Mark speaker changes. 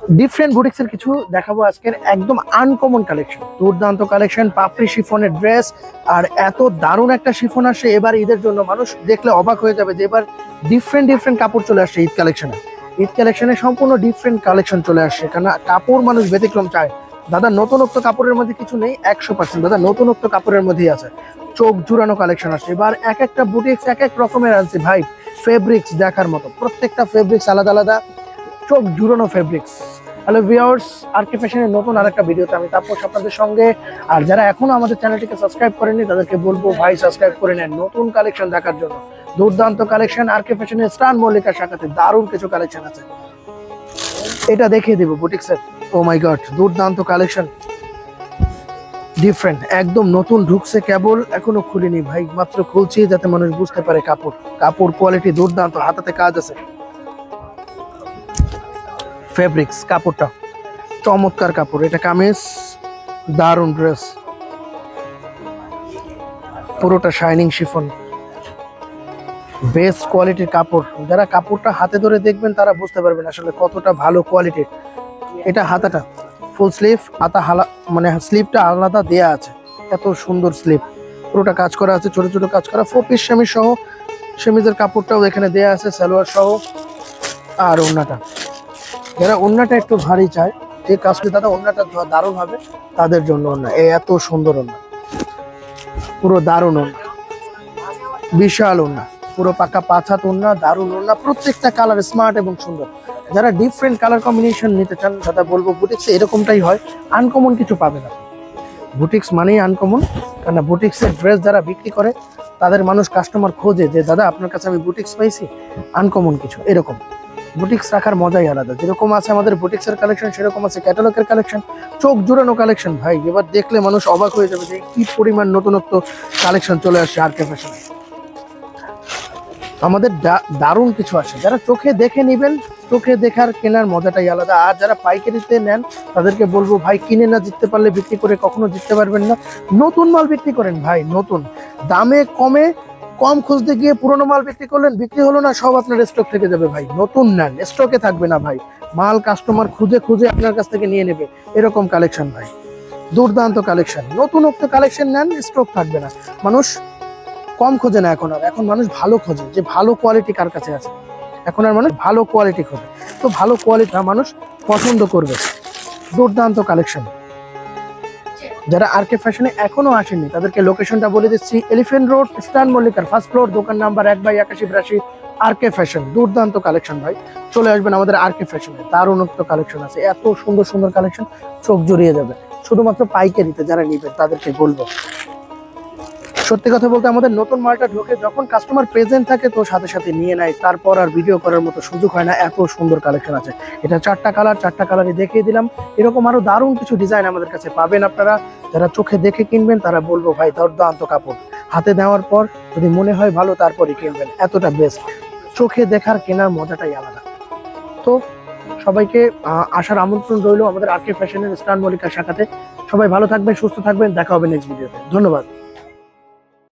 Speaker 1: Different বুটিক্সের কিছু দেখাবো আজকের, একদম আনকমন কালেকশন, দুর্দান্ত কালেকশন, পাপড়ি শিফনের ড্রেস। আর এত দারুণ একটা শিফন আসে এবার ঈদের জন্য, মানুষ দেখলে অবাক হয়ে যাবে যে এবার ডিফারেন্ট ডিফারেন্ট কাপড় চলে আসছে ঈদ কালেকশনে। ঈদ কালেকশনে সম্পূর্ণ ডিফারেন্ট কালেকশন চলে আসছে, কারণ কাপড় মানুষ ব্যতিক্রম চায়। দাদা নতুনত্ব কাপড়ের মধ্যে কিছু নেই, 100% দাদা নতুনত্ব কাপড়ের মধ্যেই আছে। চোখ জুড়ানো কালেকশন আসছে এবার, এক একটা বুটিক্স এক এক রকমের আনছে ভাই। ফেব্রিক্স দেখার মতো, প্রত্যেকটা ফেব্রিক্স আলাদা আলাদা, চোখ জুড়ানো ফেব্রিক্স। হ্যালো ভিউয়ার্স, আরকে ফ্যাশনের নতুন আরেকটা ভিডিওতে আমি তাপস আপনাদের সঙ্গে। আর যারা এখনো আমাদের চ্যানেলটিকে সাবস্ক্রাইব করেননি তাদেরকে বলবো ভাই সাবস্ক্রাইব করে নেন নতুন কালেকশন দেখার জন্য। দুর্দান্ত কালেকশন, আরকে ফ্যাশনের স্টান মল্লিকার শাখাতে দারুণ কিছু কালেকশন আছে, এটা দেখিয়ে দেবো বুটিক্সের। ও মাই গড, দুর্দান্ত কালেকশন, ডিফারেন্ট একদম নতুন ঢুকছে, কেবল এখনো খুলিনি ভাই, মাত্র খুলছি যাতে মানুষ বুঝতে পারে কাপড় কোয়ালিটি দুর্দান্ত, হাতাতে কাজ আছে। ফেব্রিক্স কাপড়টা চমৎকার কাপড়, এটা কামিজ, দারুণ ড্রেস, পুরোটা শাইনিং শিফন, বেস্ট কোয়ালিটির কাপড়। যারা কাপড়টা হাতে ধরে দেখবেন তারা বুঝতে পারবেন আসলে কতটা ভালো কোয়ালিটির। এটা হাতাটা ফুল স্লিভ, হাতা মানে স্লিভটা আলাদা দেয়া আছে, এত সুন্দর স্লিভ, পুরোটা কাজ করা আছে, ছোট ছোট কাজ করা, 4 পিস সেমিজ সহ, সেমিজের কাপড়টাও এখানে দেয়া আছে, সালোয়ার সহ। আর ওড়নাটা, যারা ওড়নাটা একটু ভারী চায়, যে কাজটি দাদা ওড়নাটা দারুণ হবে তাদের জন্য ওড়না, এত সুন্দর ওড়না, পুরো দারুণ ওড়না, বিশাল ওড়না, পুরো পাকা 5 হাত ওড়না, দারুণ ওড়না, প্রত্যেকটা কালার স্মার্ট এবং সুন্দর। যারা ডিফারেন্ট কালার কম্বিনেশন নিতে চান দাদা বলবো বুটিক্সে এরকমটাই হয়, আনকমন কিছু পাবে না। বুটিক্স মানেই আনকমন, কারণ বুটিক্সের ড্রেস যারা বিক্রি করে তাদের মানুষ কাস্টমার খোঁজে যে দাদা আপনার কাছে আমি বুটিক্স পাইছি আনকমন কিছু। এরকম বুটিক্স রাখার মজাই আলাদা, যেরকম আছে আমাদের বুটিক্সের কালেকশন সেরকম আছে ক্যাটালগের কালেকশন, চোখ জুড়ানো কালেকশন ভাই। এবার দেখলে মানুষ অবাক হয়ে যাবে যে কি পরিমাণ নতুনত্ব কালেকশন চলে আসছে আরকে ফ্যাশনে। আমাদের দারুণ কিছু আসে, যারা চোখে দেখে নেবেন, চোখে দেখার কেনার মজাটাই আলাদা। আর যারা পাইকারিতে নেন তাদেরকে বলবো ভাই কিনে না জিততে পারলে বিক্রি করে কখনো জিততে পারবেন না। নতুন মাল বিক্রি করেন ভাই, নতুন দামে কম খুঁজতে গিয়ে পুরোনো মাল বিক্রি করলেন, বিক্রি হলো না, সব আপনার স্টক থেকে যাবে ভাই। নতুন নেন, স্টকে থাকবে না ভাই, মাল কাস্টমার খুঁজে খুঁজে আপনার কাছ থেকে নিয়ে নেবে, এরকম কালেকশন ভাই, দুর্দান্ত কালেকশন। নতুনত্ব কালেকশন নেন, স্টক থাকবে না। মানুষ কম খোঁজে না এখন, আর এখন মানুষ ভালো খোঁজে, যে ভালো কোয়ালিটি কার কাছে আছে। এখন আর মানুষ ভালো কোয়ালিটি খোঁজে, তো ভালো কোয়ালিটিটা মানুষ পছন্দ করবে। দুর্দান্ত কালেকশন। যারা আরকে ফ্যাশনে এখনো আসেননি তাদেরকে লোকেশনটা বলে দিচ্ছি, এলিফ্যান্ট রোড, স্টান মল্লিকার ফার্স্ট ফ্লোর, দোকান নাম্বার 1/8182, আরকে ফ্যাশন। দুর্দান্ত কালেকশন ভাই, চলে আসবেন আমাদের আরকে ফ্যাশনে, দারুণত্ব কালেকশন আছে, এত সুন্দর সুন্দর কালেকশন, চোখ জুড়িয়ে যাবে। শুধুমাত্র পাইকারিতে যারা নিবেন তাদেরকে বলবো, সত্যি কথা বলতে আমাদের নতুন মালটা ঢোকে যখন কাস্টমার প্রেজেন্ট থাকে তো সাথে সাথে নিয়ে নেয়, তারপর আর ভিডিও করার মতো সুযোগ হয় না, এত সুন্দর কালেকশন আছে। এটা 4টা কালার, 4টা কালারই দেখিয়ে দিলাম। এরকম আরো দারুণ কিছু ডিজাইন আমাদের কাছে পাবেন আপনারা। যারা চোখে দেখে কিনবেন তারা বলবো ভাই দুর্দান্ত কাপড়, হাতে দেওয়ার পর যদি মনে হয় ভালো তারপরে কিনবেন, এতটা বেস্ট। চোখে দেখার কেনার মজাটাই আলাদা। তো সবাইকে আসার আমন্ত্রণ রইল আমাদের আরকে ফ্যাশনের স্টান মল্লিকা শাখাতে। সবাই ভালো থাকবেন, সুস্থ থাকবেন, দেখা হবে নেক্সট ভিডিওতে। ধন্যবাদ।